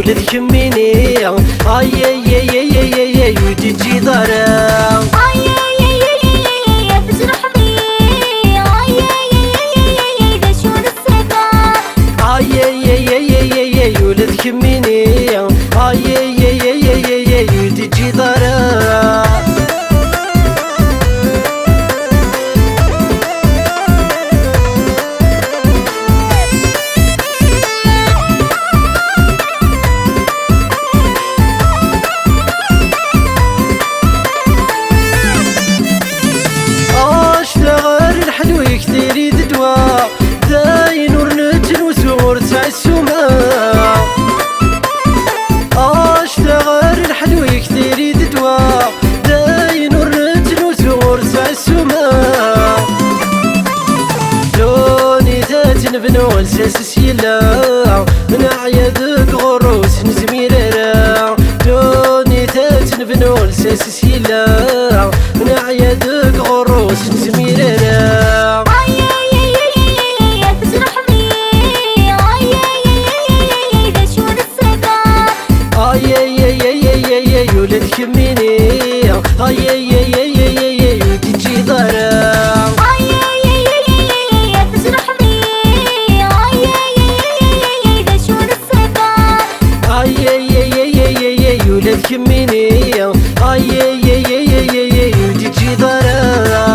ولد كميني اي اي اي اي اي اي اي وتجي دارا اي اي اي اي اي بترحمي اي اي اي اي ذا شون السفر اي اي اي اي اي اي اي ولد كميني اي اي اي اي اي اي اي وتجي دارا الحلو كثير يددوا داين ورنجن وزور تاع السماء اشتغل الحلو كثير يددوا داين ورنجن وزور تاع السماء لوني ذات نبنو لساس سيلا نعيا ذك غروس نزميرا لوني ذات نبنو لساس سيلا نعيا ذك غروس نزميرا ولد كميني اي اي اي اي اي اي وتجي دارا اي اي اي اي بترحمي اي اي اي ذا شون السفر اي اي اي اي اي اي ولد كميني اي اي اي اي اي اي وتجي دارا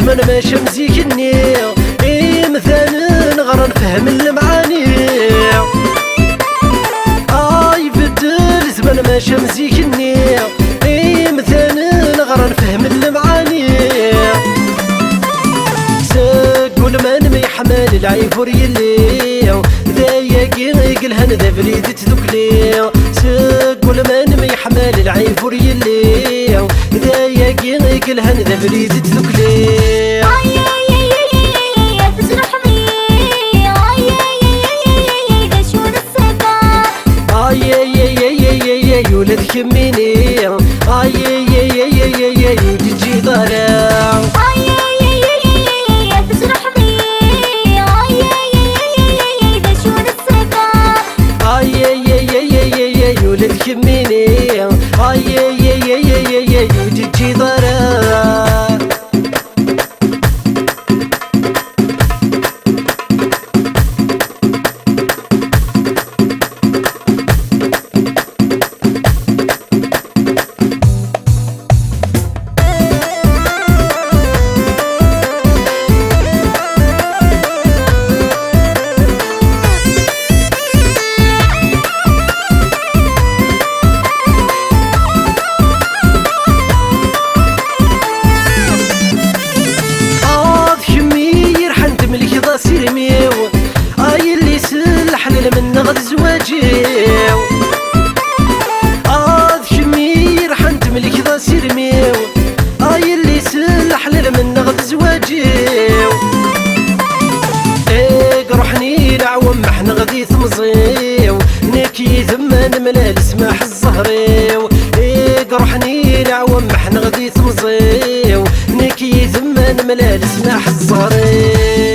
زمن ما شمزيكني مثلا نغرى نفهم المعاني بدل زمن ما شمزيكني مثلا نغرى نفهم المعاني سقول من ما يحمل العيفور يلي ذايق يقلهن ذا بريد تذكلي سقول من ما يحمل العيفور يلي ذايق يقلهن ذا بريد تذكلي اي اي اي بترحمي اي اي اي ذا شون السفر اي اي اي اي اي اي ولد كميني اي اي اي اي اي اي وتجي دارا اي اي اي بترحمي اي اي ذا شون السفر اي اي اي اي اي اي ولد كميني اي اي اي اي اي اي وتجي دارا سيرميو اي اللي سلح من غد زواجيو كمير حنت ملك ذا سيرميو اي اللي سلح من غد زواجيو روحني لعوم محن غدي ثمزيو نكي ثمن ملال سماح الزهريو روحني لعوم محن غدي ثمزيو نكي ثمن ملال سماح الزهريو